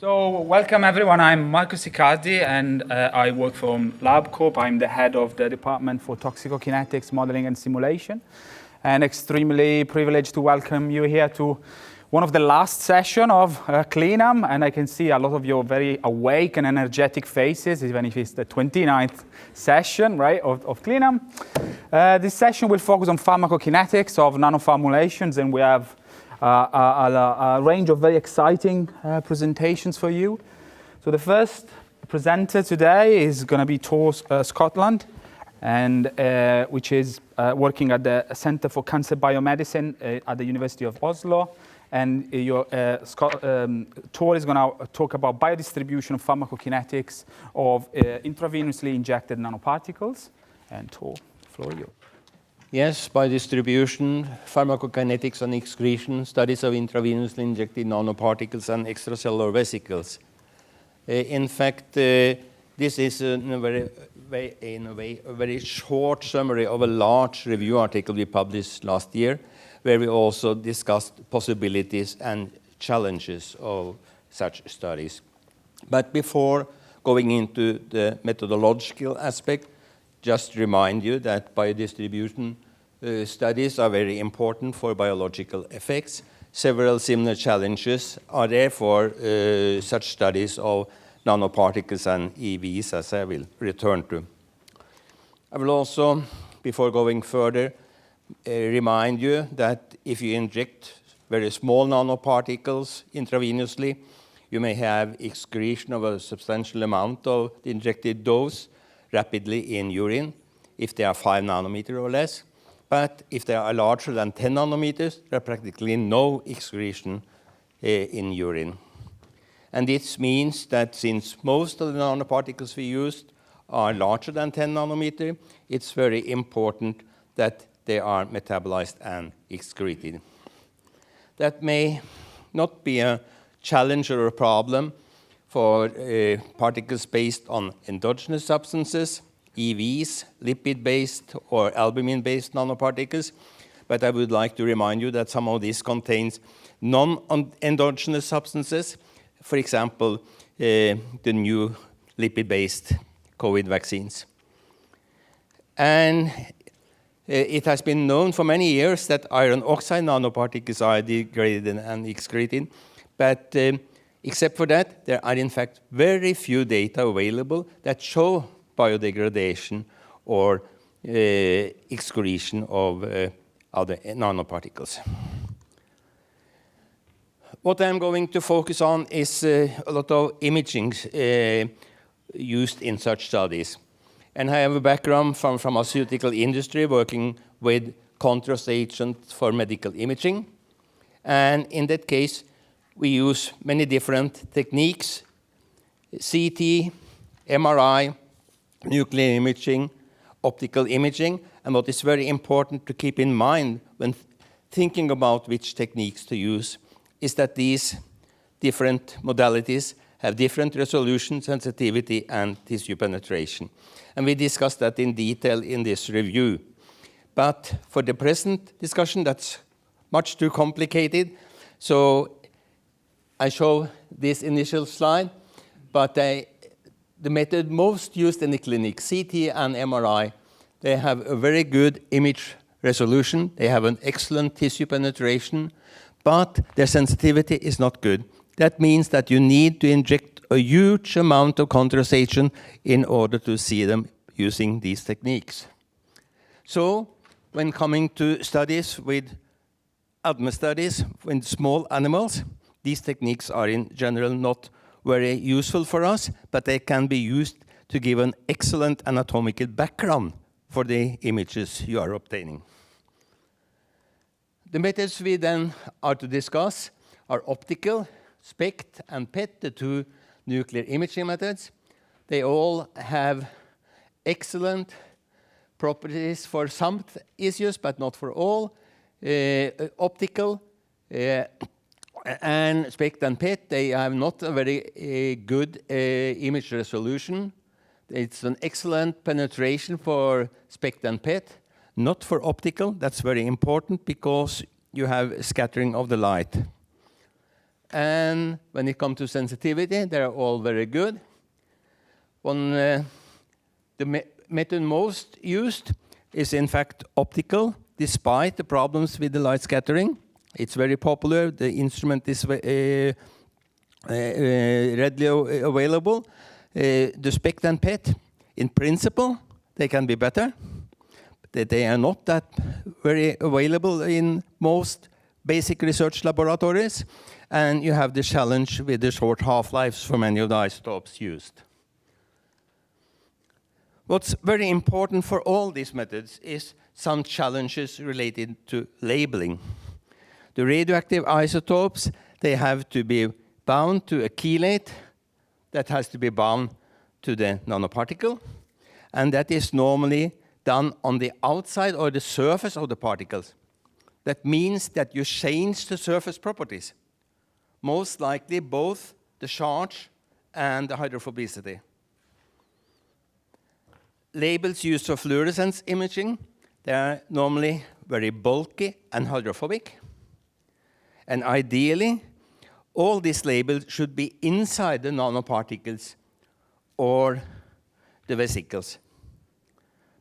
So, welcome everyone. I'm Marco Sicardi and I work from LabCorp. I'm the head of the Department for Toxicokinetics, Modeling and Simulation. And extremely privileged to welcome you here to one of the last session of Cleanum. And I can see a lot of your very awake and energetic faces, even if it's the 29th session, right, of Cleanum. This session will focus on pharmacokinetics of nanoformulations, and we have a range of very exciting presentations for you. So the first presenter today is going to be Tore Skotland, and which is working at the Center for Cancer Biomedicine at the University of Oslo. And Tore is going to talk about biodistribution of pharmacokinetics of intravenously injected nanoparticles. And Tore, the floor is yours. Yes, biodistribution, pharmacokinetics and excretion, studies of intravenously injected nanoparticles and extracellular vesicles. In fact, this is a very short summary of a large review article we published last year, where we also discussed possibilities and challenges of such studies. But before going into the methodological aspect, just remind you that biodistribution studies are very important for biological effects. Several similar challenges are there for such studies of nanoparticles and EVs, as I will return to. I will also, before going further, remind you that if you inject very small nanoparticles intravenously, you may have excretion of a substantial amount of the injected dose rapidly in urine, if they are 5 nanometers or less. But if they are larger than 10 nanometers, there are practically no excretion in urine. And this means that since most of the nanoparticles we used are larger than 10 nanometers, it's very important that they are metabolized and excreted. That may not be a challenge or a problem for particles based on endogenous substances, EVs, lipid-based or albumin-based nanoparticles, but I would like to remind you that some of these contains non-endogenous substances, for example, the new lipid-based COVID vaccines. And it has been known for many years that iron oxide nanoparticles are degraded and excreted, but except for that, there are in fact very few data available that show biodegradation or excretion of other nanoparticles. What I'm going to focus on is a lot of imaging used in such studies. And I have a background from pharmaceutical industry working with contrast agents for medical imaging. And in that case, we use many different techniques: CT, MRI, nuclear imaging, optical imaging. And what is very important to keep in mind when thinking about which techniques to use is that these different modalities have different resolution, sensitivity, and tissue penetration. And we discussed that in detail in this review. But for the present discussion, that's much too complicated. So I show this initial slide, but the method most used in the clinic, CT and MRI, they have a very good image resolution. They have an excellent tissue penetration, but their sensitivity is not good. That means that you need to inject a huge amount of contrast agent in order to see them using these techniques. So when coming to studies with ADME studies with small animals, these techniques are in general not very useful for us, but they can be used to give an excellent anatomical background for the images you are obtaining. The methods we then are to discuss are optical, SPECT, and PET, the two nuclear imaging methods. They all have excellent properties for some issues, but not for all. Optical and SPECT and PET, they have not a very good image resolution. It's an excellent penetration for SPECT and PET, not for optical. That's very important because you have scattering of the light. And when it comes to sensitivity, they're all very good. The method most used is in fact optical, despite the problems with the light scattering. It's very popular. The instrument is readily available. The SPECT and PET, in principle, they can be better. They are not that very available in most basic research laboratories. And you have the challenge with the short half-lives for many of the isotopes used. What's very important for all these methods is some challenges related to labeling. The radioactive isotopes, they have to be bound to a chelate that has to be bound to the nanoparticle, and that is normally done on the outside or the surface of the particles. That means that you change the surface properties, most likely both the charge and the hydrophobicity. Labels used for fluorescence imaging, they are normally very bulky and hydrophobic. And ideally, all these labels should be inside the nanoparticles or the vesicles.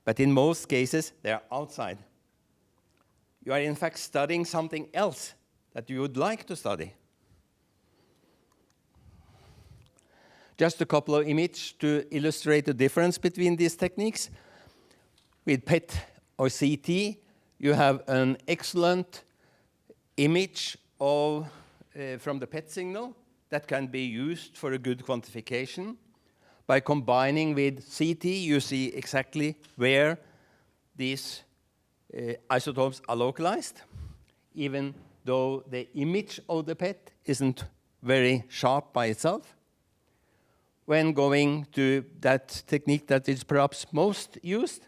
But in most cases, they are outside. You are in fact studying something else that you would like to study. Just a couple of images to illustrate the difference between these techniques. With PET or CT, you have an excellent image from the PET signal that can be used for a good quantification. By combining with CT, you see exactly where these isotopes are localized, even though the image of the PET isn't very sharp by itself. When going to that technique that is perhaps most used,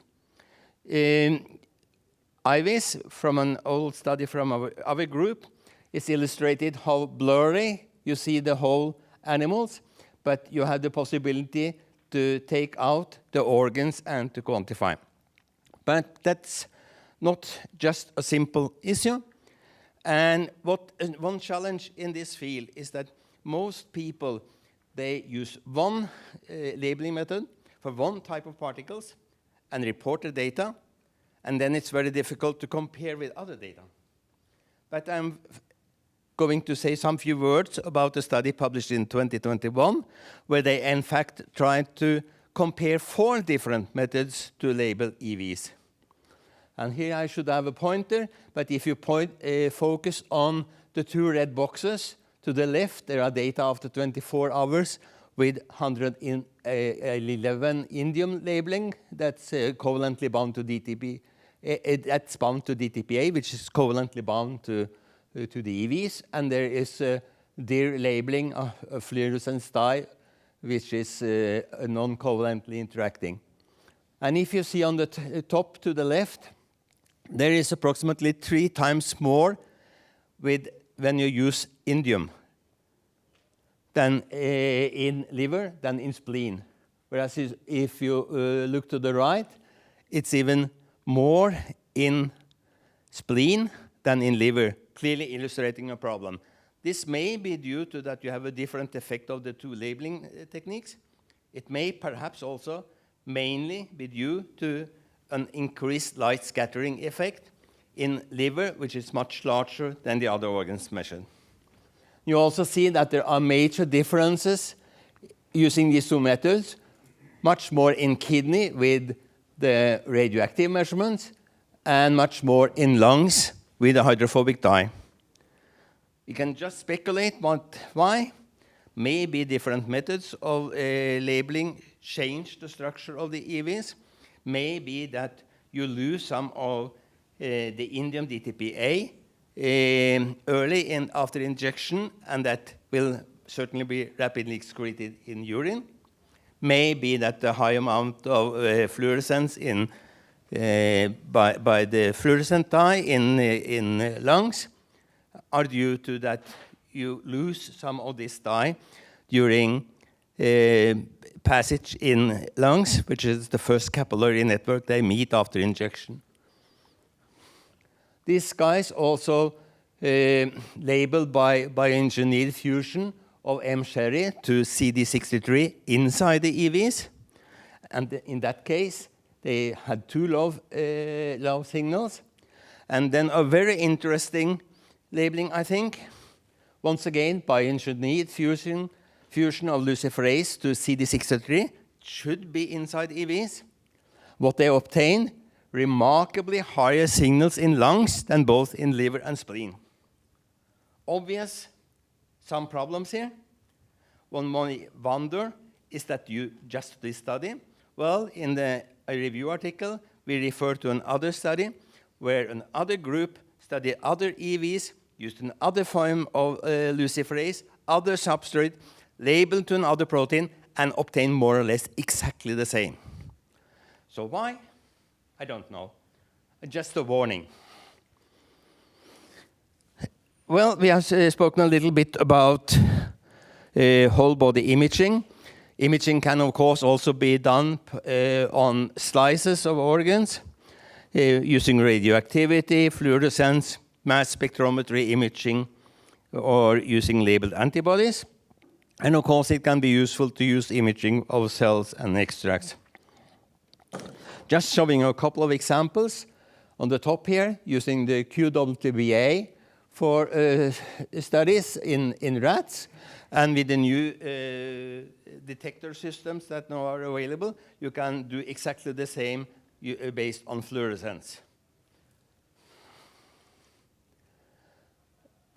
IVIS, from an old study from our group, is illustrated how blurry you see the whole animals, but you have the possibility to take out the organs and to quantify. But that's not just a simple issue. And one challenge in this field is that most people, they use one labeling method for one type of particles and report the data, and then it's very difficult to compare with other data. But I'm going to say some few words about a study published in 2021, where they in fact tried to compare 4 different methods to label EVs. And here I should have a pointer, but if you focus on the 2 red boxes, to the left, there are data after 24 hours with 111 indium labeling. That's covalently bound to DTP. That's bound to DTPA, which is covalently bound to the EVs. And there is DIR labeling a fluorescence dye, which is non-covalently interacting. And if you see on the top to the left, there is approximately 3 times more when you use indium than in liver than in spleen. Whereas if you look to the right, it's even more in spleen than in liver, clearly illustrating a problem. This may be due to that you have a different effect of the 2 labeling techniques. It may perhaps also mainly be due to an increased light scattering effect in liver, which is much larger than the other organs measured. You also see that there are major differences using these 2 methods, much more in kidney with the radioactive measurements, and much more in lungs with the hydrophobic dye. We can just speculate why. Maybe different methods of labeling change the structure of the EVs. Maybe that you lose some of the indium DTPA early after injection, and that will certainly be rapidly excreted in urine. Maybe that the high amount of fluorescence by the fluorescent dye in lungs are due to that you lose some of this dye during passage in lungs, which is the first capillary network they meet after injection. These guys also labeled by bioengineered fusion of M-Sherry to CD63 inside the EVs. And in that case, they had two low signals. And then a very interesting labeling, I think. Once again, bioengineered fusion of luciferase to CD63 should be inside EVs. What they obtain, remarkably higher signals in lungs than both in liver and spleen. Obvious, some problems here. One might wonder, is that due just to this study? Well, in a review article, we refer to another study where another group studied other EVs, used another form of luciferase, other substrate, labeled to another protein, and obtained more or less exactly the same. So why? I don't know. Just a warning. Well, we have spoken a little bit about whole body imaging. Imaging can, of course, also be done on slices of organs using radioactivity, fluorescence, mass spectrometry imaging, or using labeled antibodies. And of course, it can be useful to use imaging of cells and extracts. Just showing a couple of examples. On the top here, using the QWBA for studies in rats. And with the new detector systems that now are available, you can do exactly the same based on fluorescence.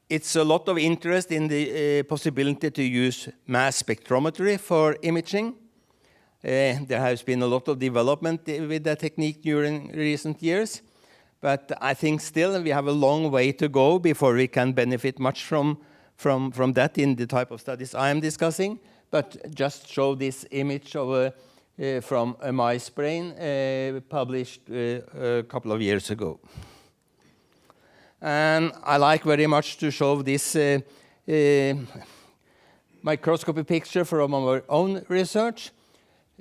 It's a lot of interest in the possibility to use mass spectrometry for imaging. There has been a lot of development with that technique during recent years. But I think still we have a long way to go before we can benefit much from that in the type of studies I am discussing. But just show this image of from a mice brain published a couple of years ago. And I like very much to show this microscopy picture from our own research.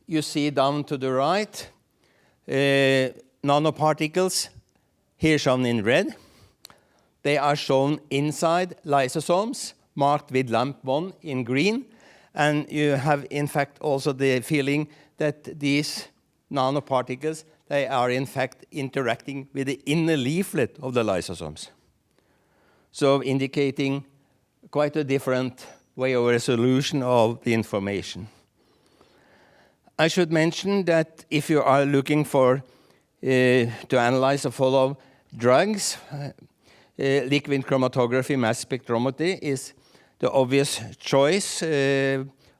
You see down to the right, nanoparticles, here shown in red. They are shown inside lysosomes, marked with LAMP1 in green. And you have, in fact, also the feeling that these nanoparticles, they are, in fact, interacting with the inner leaflet of the lysosomes. So indicating quite a different way of resolution of the information. I should mention that if you are looking for to analyze or follow drugs, liquid chromatography, mass spectrometry is the obvious choice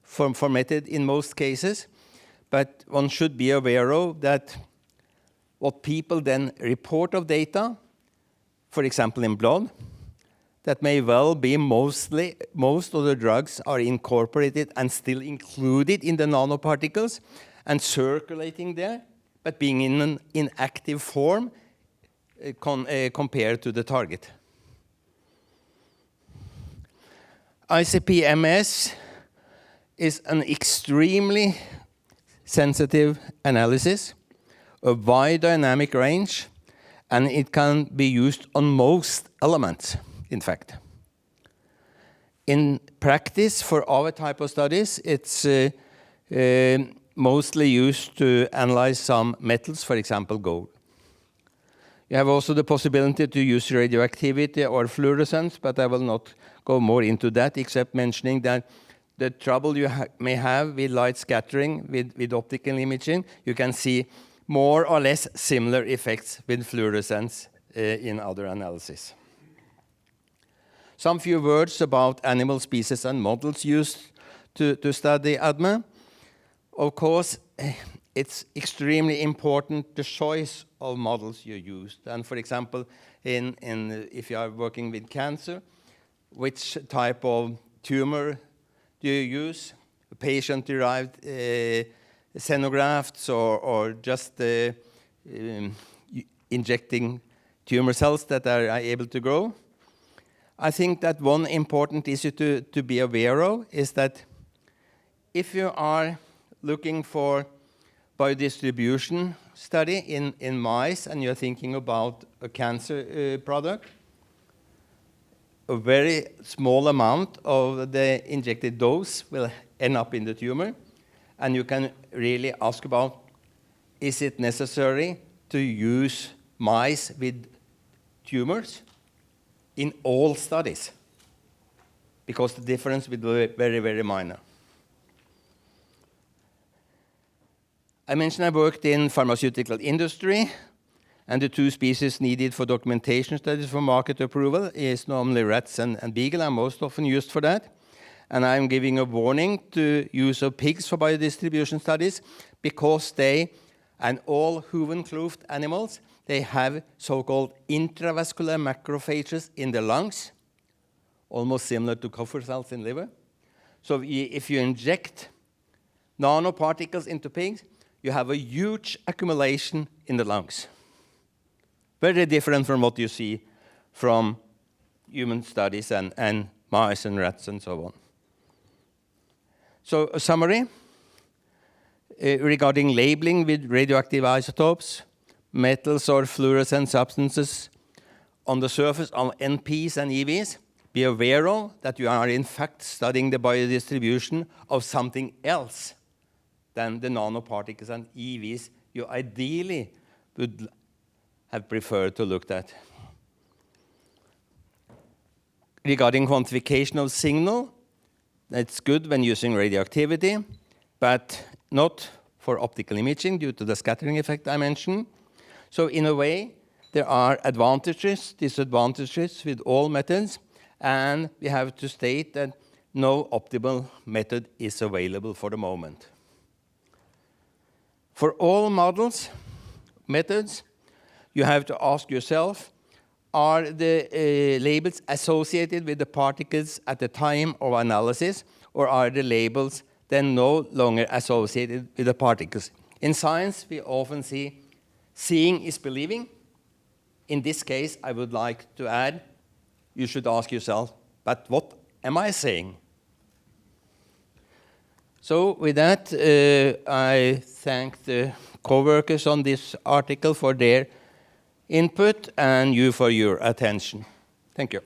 for method in most cases. But one should be aware of that what people then report of data, for example in blood, that may well be most of the drugs are incorporated and still included in the nanoparticles and circulating there, but being in an inactive form compared to the target. ICP-MS is an extremely sensitive analysis, a wide dynamic range, and it can be used on most elements, in fact. In practice, for our type of studies, it's mostly used to analyze some metals, for example, gold. You have also the possibility to use radioactivity or fluorescence, but I will not go more into that, except mentioning that the trouble you may have with light scattering, with optical imaging, you can see more or less similar effects with fluorescence in other analyses. Some few words about animal species and models used to study ADME. Of course, it's extremely important the choice of models you use. And for example, if you are working with cancer, which type of tumor do you use? Patient-derived xenografts or just injecting tumor cells that are able to grow? I think that one important issue to be aware of is that if you are looking for biodistribution study in mice and you're thinking about a cancer product, a very small amount of the injected dose will end up in the tumor. And you can really ask about, is it necessary to use mice with tumors in all studies? Because the difference will be very, very minor. I mentioned I worked in pharmaceutical industry, and the two species needed for documentation studies for market approval is normally rats and beagle, are most often used for that. And I'm giving a warning to use of pigs for biodistribution studies because they, and all hooven-kloofed animals, they have so-called intravascular macrophages in the lungs, almost similar to Kupffer cells in liver. So if you inject nanoparticles into pigs, you have a huge accumulation in the lungs. Very different from what you see from human studies and mice and rats and so on. So a summary regarding labeling with radioactive isotopes, metals or fluorescent substances on the surface of NPs and EVs. Be aware of that you are in fact studying the biodistribution of something else than the nanoparticles and EVs you ideally would have preferred to look at. Regarding quantification of signal, it's good when using radioactivity, but not for optical imaging due to the scattering effect I mentioned. So in a way, there are advantages, disadvantages with all methods, and we have to state that no optimal method is available for the moment. For all models, methods, you have to ask yourself, are the labels associated with the particles at the time of analysis, or are the labels then no longer associated with the particles? In science, we often see seeing is believing. In this case, I would like to add, you should ask yourself, but what am I saying? So with that, I thank the co-workers on this article for their input and you for your attention. Thank you.